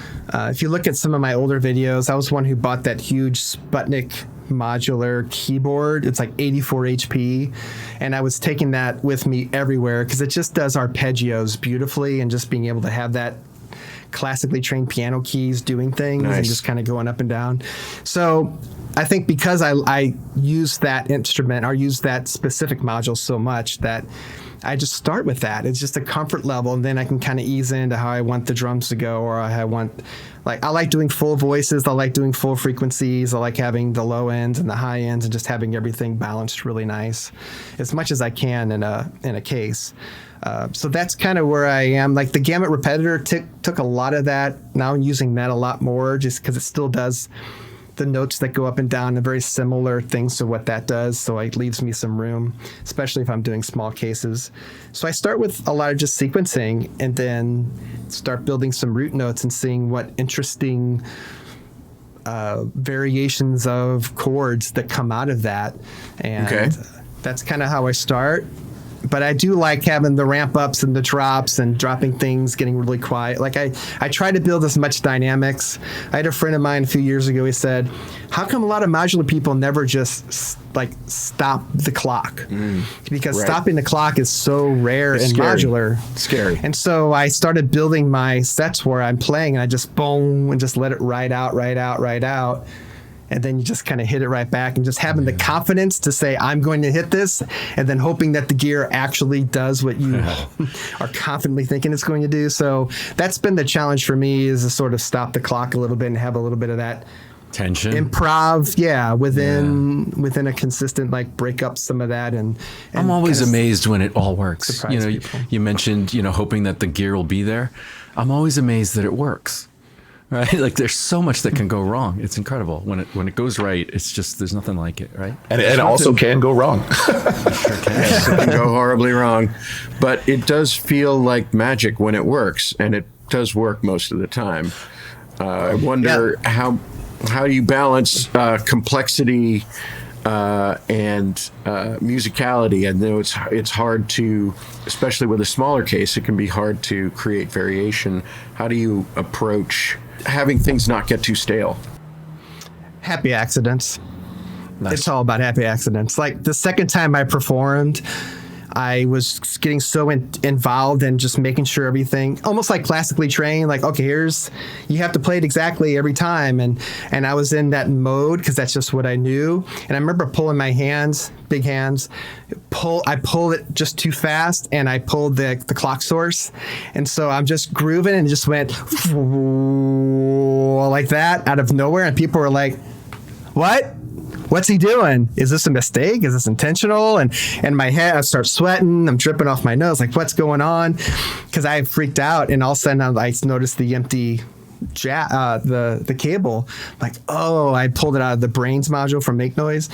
If you look at some of my older videos, I was one who bought that huge Sputnik modular keyboard. It's like 84 HP. And I was taking that with me everywhere because it just does arpeggios beautifully, and just being able to have that classically trained piano keys doing things and just kind of going up and down. So I think because I use that instrument or use that specific module so much that I just start with that. It's just a comfort level, and then I can kind of ease into how I want the drums to go, or how I want, like, I like doing full voices. I like doing full frequencies. I like having the low ends and the high ends, and just having everything balanced really nice, as much as I can in a case. So that's kind of where I am. Like the gamut repetitor took a lot of that. Now I'm using that a lot more, just because it still does the notes that go up and down and very similar things to what that does. So it leaves me some room, especially if I'm doing small cases. So I start with a lot of just sequencing, and then start building some root notes and seeing what interesting variations of chords that come out of that. And that's kind of how I start. But I do like having the ramp ups and the drops and dropping things, getting really quiet. Like I try to build as much dynamics. I had a friend of mine a few years ago. He said, how come a lot of modular people never just like stop the clock? Because stopping the clock is so rare in modular. Scary. And so I started building my sets where I'm playing, and I just boom and just let it ride out. And then you just kind of hit it right back, and just having the confidence to say, I'm going to hit this, and then hoping that the gear actually does what you are confidently thinking it's going to do. So that's been the challenge for me, is to sort of stop the clock a little bit and have a little bit of that tension, improv, within a consistent, like, break up some of that. And I'm always amazed when it all works. Surprise people. You mentioned, hoping that the gear will be there. I'm always amazed that it works. Right, like there's so much that can go wrong. It's incredible when it goes right. It's just, there's nothing like it, right? And it also can go wrong. Yes, it can go horribly wrong, but it does feel like magic when it works, and it does work most of the time. I wonder how do you balance complexity and musicality? I know it's hard to, especially with a smaller case, it can be hard to create variation. How do you approach having things not get too stale? Happy accidents. Nice. It's all about happy accidents. Like the second time I performed, I was getting so involved in just making sure everything, almost like classically trained, like, okay, you have to play it exactly every time. And I was in that mode because that's just what I knew. And I remember pulling my hands, big hands, I pulled it just too fast, and I pulled the clock source. And so I'm just grooving, and it just went like that out of nowhere. And people were like, what? What's he doing? Is this a mistake? Is this intentional? And my head, I start sweating. I'm dripping off my nose. Like, what's going on? Because I freaked out, and all of a sudden I noticed the empty the cable. Like, oh, I pulled it out of the brains module from Make Noise,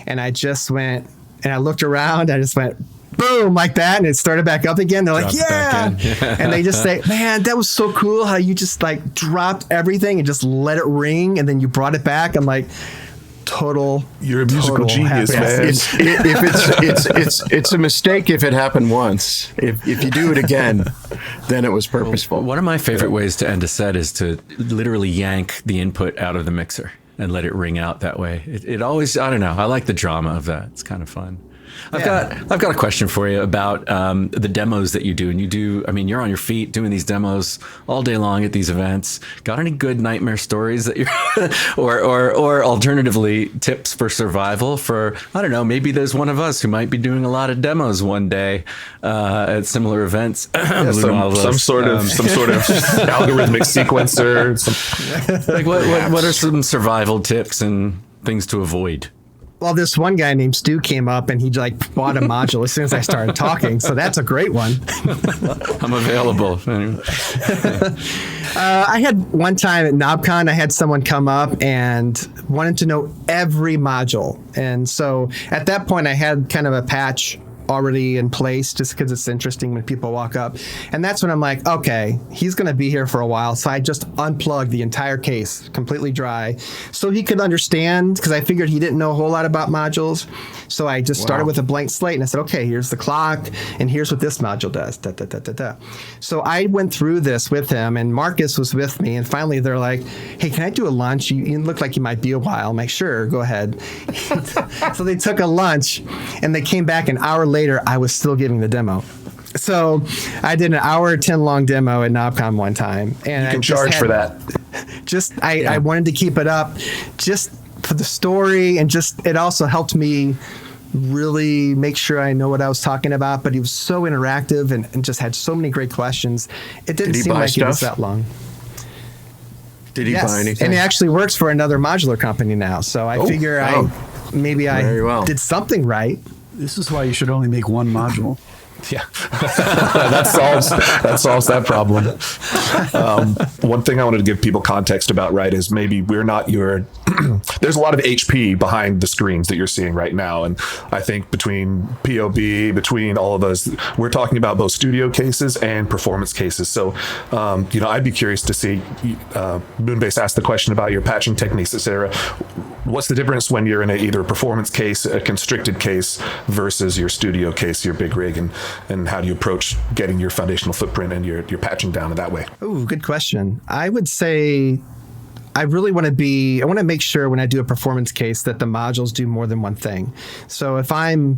and I just went, and I looked around. I just went boom like that, and it started back up again. They're like, yeah. And they just say, man, that was so cool how you just like dropped everything and just let it ring, and then you brought it back. I'm like, you're a musical genius, man. It's a mistake if it happened once. If you do it again, then it was purposeful. One of my favorite ways to end a set is to literally yank the input out of the mixer and let it ring out that way. It always, I don't know, I like the drama of that. It's kind of fun. I've got a question for you about the demos that you do. And you're on your feet doing these demos all day long at these events. Got any good nightmare stories that you're, or alternatively tips for survival for, I don't know, maybe there's one of us who might be doing a lot of demos one day at similar events. Some sort of algorithmic sequencer. Like what are some survival tips and things to avoid? Well, this one guy named Stu came up, and he like bought a module as soon as I started talking. So that's a great one. I'm available. I had one time at KnobCon, I had someone come up and wanted to know every module. And so at that point, I had kind of a patch already in place just because it's interesting when people walk up. And that's when I'm like, okay, he's going to be here for a while. So I just unplugged the entire case completely dry so he could understand, because I figured he didn't know a whole lot about modules. So I just started with a blank slate and I said, okay, here's the clock and here's what this module does. Da, da, da, da, da. So I went through this with him and Marcus was with me. And finally they're like, hey, can I do a lunch? You look like you might be a while. I'm like, sure, go ahead. So they took a lunch and they came back an hour later. I was still giving the demo. So I did an hour 10 long demo at NobCon one time. And You can charge for that. I wanted to keep it up just for the story, and just it also helped me really make sure I know what I was talking about. But he was so interactive and just had so many great questions. It didn't seem like it was that long. Did he buy anything? And he actually works for another modular company now. So I figure I did something right. This is why you should only make one module. Yeah, that solves that problem. One thing I wanted to give people context about, right, is maybe we're not your. There's a lot of HP behind the screens that you're seeing right now, and I think between POB, between all of those, we're talking about both studio cases and performance cases. So, I'd be curious to see. Moonbase asked the question about your patching techniques, etc. What's the difference when you're in either a performance case, a constricted case, versus your studio case, your big rig, and how do you approach getting your foundational footprint and your patching down in that way? Ooh, good question. I would say I want to make sure when I do a performance case that the modules do more than one thing. So if I'm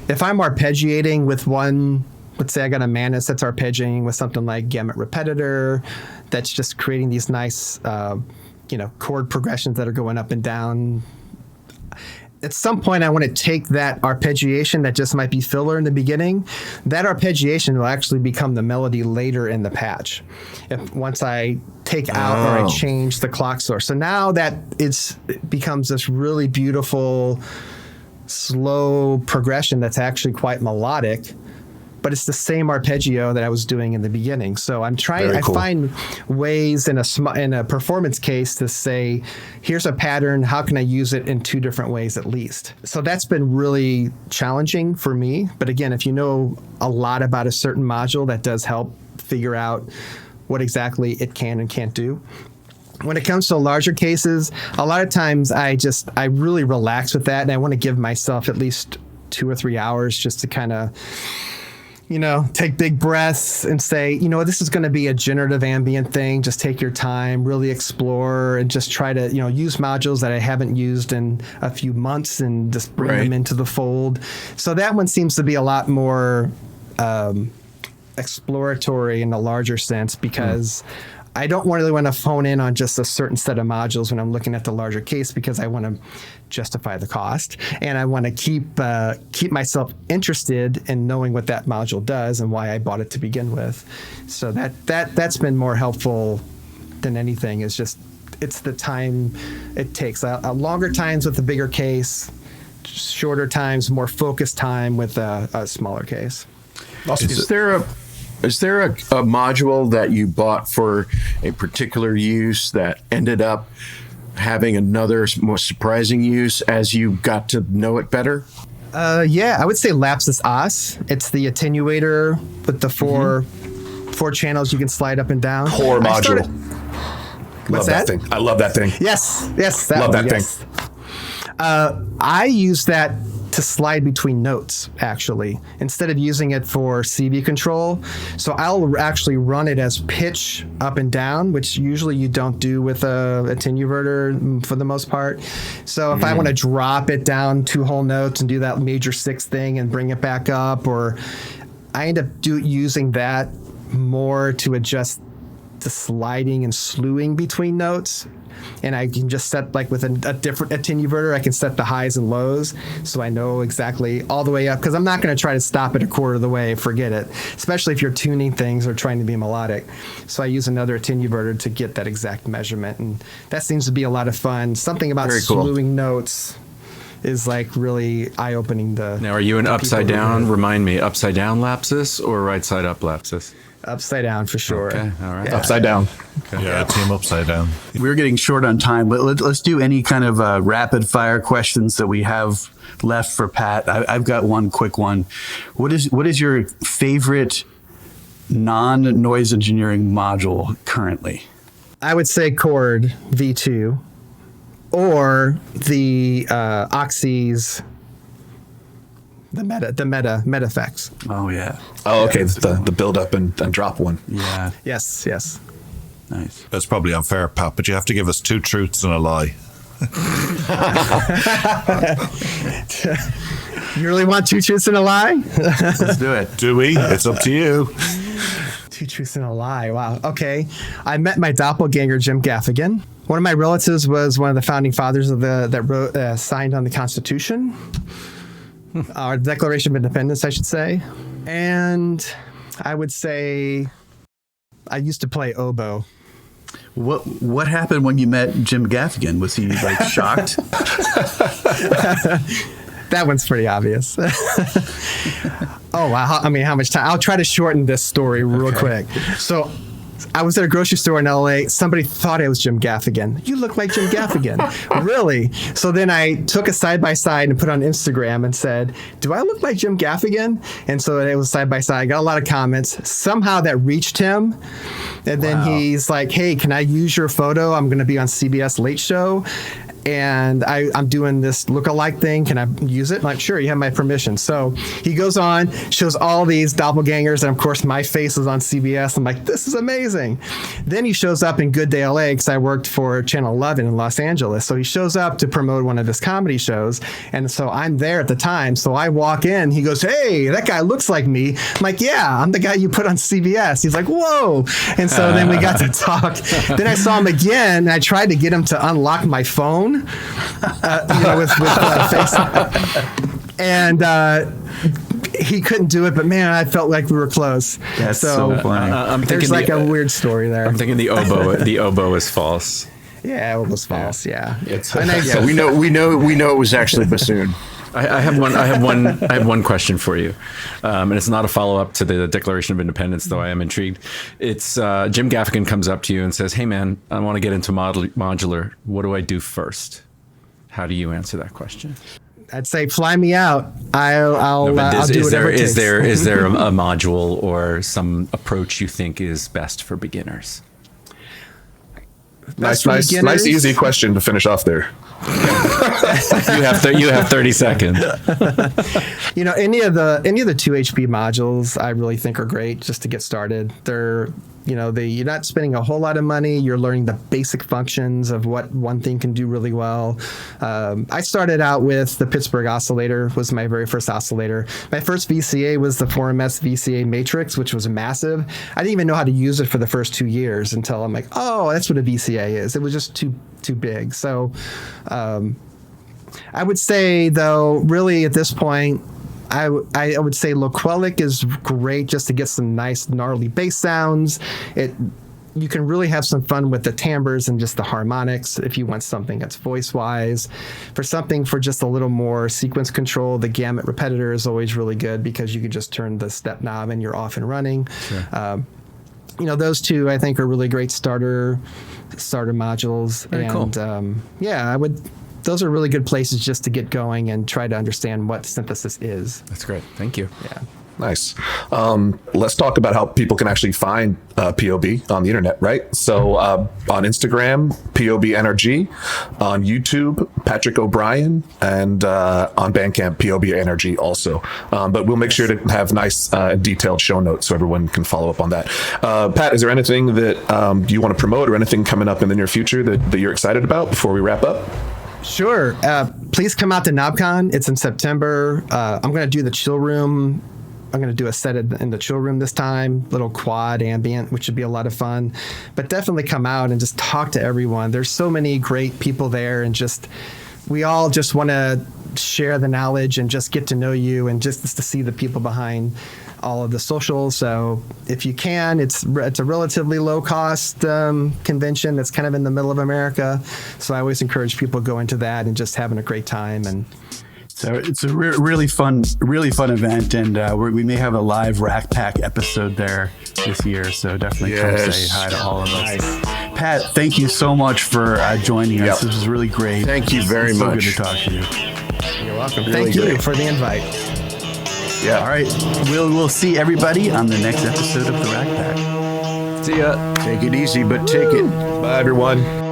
arpeggiating with one, let's say I got a Manus that's arpeggiating with something like Gamut Repetitor, that's just creating these nice, chord progressions that are going up and down. At some point, I want to take that arpeggiation that just might be filler in the beginning. That arpeggiation will actually become the melody later in the patch. Once I take out or I change the clock source. So now that it becomes this really beautiful, slow progression that's actually quite melodic, but it's the same arpeggio that I was doing in the beginning. So I'm trying. I find ways in a performance case to say, here's a pattern. How can I use it in two different ways at least? So that's been really challenging for me. But again, if you know a lot about a certain module, that does help figure out what exactly it can and can't do. When it comes to larger cases, a lot of times I really relax with that, and I want to give myself at least 2 or 3 hours just to kind of take big breaths and say, this is going to be a generative ambient thing. Just take your time, really explore, and just try to, use modules that I haven't used in a few months and just bring them into the fold. So that one seems to be a lot more exploratory in a larger sense, because I don't really want to phone in on just a certain set of modules when I'm looking at the larger case, because I want to justify the cost, and I want to keep myself interested in knowing what that module does and why I bought it to begin with. So that's been more helpful than anything. It's the time it takes. Longer times with the bigger case, shorter times, more focused time with a smaller case. Is there a module that you bought for a particular use that ended up having another more surprising use as you got to know it better? Yeah, I would say Lapis O. It's the attenuator with the four channels you can slide up and down. Core module. What's that thing? I love that thing. Yes. Love that thing. I use that to slide between notes, actually, instead of using it for CV control. So I'll actually run it as pitch up and down, which usually you don't do with a attenuverter for the most part. So if I want to drop it down 2 whole notes and do that major 6th thing and bring it back up, or I end up using that more to adjust the sliding and slewing between notes. And I can just set, like with a different attenuverter, I can set the highs and lows, so I know exactly all the way up, because I'm not going to try to stop it a quarter of the way. Forget it, especially if you're tuning things or trying to be melodic. So I use another attenuverter to get that exact measurement, and that seems to be a lot of fun. Something about slewing notes is like really eye-opening. Now, are you an upside down? Remind me, upside down Lapis or right side up Lapis? Upside down for sure. Okay, all right. Upside down. Yeah, team upside down. We're getting short on time, but let's do any kind of rapid fire questions that we have left for Pat. I've got one quick one. What is your favorite non-noise engineering module currently? I would say Chord V2 or the Oxy's the meta effects. Oh yeah. Oh, okay. The build up and drop one. Yeah. Yes. Nice. That's probably unfair, Pat, but you have to give us 2 truths and a lie. You really want 2 truths and a lie? Let's do it. Do we? It's up to you. 2 truths and a lie. Wow. Okay. I met my doppelganger, Jim Gaffigan. One of my relatives was one of the founding fathers of signed on the Constitution, our Declaration of Independence, I should say. And I would say I used to play oboe. What happened when you met Jim Gaffigan? Was he like shocked? That one's pretty obvious. Oh, wow. I mean, how much time? I'll try to shorten this story real quick. So I was at a grocery store in LA. Somebody thought I was Jim Gaffigan. You look like Jim Gaffigan. Really? So then I took a side-by-side and put on Instagram and said, do I look like Jim Gaffigan? And so it was side-by-side. I got a lot of comments. Somehow that reached him. And then he's like, hey, can I use your photo? I'm going to be on CBS Late Show. And I'm doing this look-alike thing. Can I use it? I'm like, sure, you have my permission. So he goes on, shows all these doppelgangers, and of course my face is on CBS. I'm like, this is amazing. Then he shows up in Good Day LA because I worked for Channel 11 in Los Angeles. So he shows up to promote one of his comedy shows. And so I'm there at the time. So I walk in, he goes, hey, that guy looks like me. I'm like, yeah, I'm the guy you put on CBS. He's like, whoa. And so then we got to talk. Then I saw him again, and I tried to get him to unlock my phone. With face, and he couldn't do it. But man, I felt like we were close. That's so funny. There's like a weird story there. I'm thinking the oboe is false. Yeah, it was false. Yeah, We know it was actually bassoon. I have one question for you, and it's not a follow up to the Declaration of Independence, though I am intrigued. It's Jim Gaffigan comes up to you and says, "Hey man, I want to get into modular. What do I do first?" How do you answer that question? I'd say fly me out. I'll do whatever it takes. Is there a module or some approach you think is best for beginners? Nice, easy question to finish off there. You have 30 seconds. Any of the 2HP modules I really think are great just to get started. They're you're not spending a whole lot of money. You're learning the basic functions of what one thing can do really well. I started out with the Pittsburgh oscillator, was my very first oscillator. My first VCA was the 4MS VCA Matrix, which was massive. I didn't even know how to use it for the first 2 years until I'm like, oh, that's what a VCA is. It was just too big. So I would say, though, really at this point, I would say Loquelic is great just to get some nice gnarly bass sounds. You can really have some fun with the timbres and just the harmonics if you want something that's voice-wise. For just a little more sequence control, the gamut repetitor is always really good because you can just turn the step knob and you're off and running. Sure. Those two I think are really great starter modules. Very cool. Those are really good places just to get going and try to understand what synthesis is. That's great. Thank you. Yeah. Nice. Let's talk about how people can actually find POB on the internet, right? So on Instagram, POB Energy, on YouTube, Patrick O'Brien, and on Bandcamp, POB Energy also. But we'll make sure to have nice detailed show notes so everyone can follow up on that. Pat, is there anything that you want to promote or anything coming up in the near future that you're excited about before we wrap up? Sure. Please come out to KnobCon. It's in September. I'm going to do the chill room. I'm going to do a set in the chill room this time, little quad ambient, which should be a lot of fun. But definitely come out and just talk to everyone. There's so many great people there, and we all just want to share the knowledge and just get to know you and just to see the people behind all of the socials. So if you can, it's a relatively low cost convention that's kind of in the middle of America. So I always encourage people to go into that and just having a great time. And So it's a really fun event, and we may have a live Rack Pack episode there this year. So definitely come say hi to all of us. Nice. Pat, thank you so much for joining us. This was really great. Thank you very it's much. So good to talk to you. You're welcome. Really Thank you great. for the invite. Yeah. All right, we'll see everybody on the next episode of the Rack Pack. See ya. Take it easy, but take it. Bye, everyone.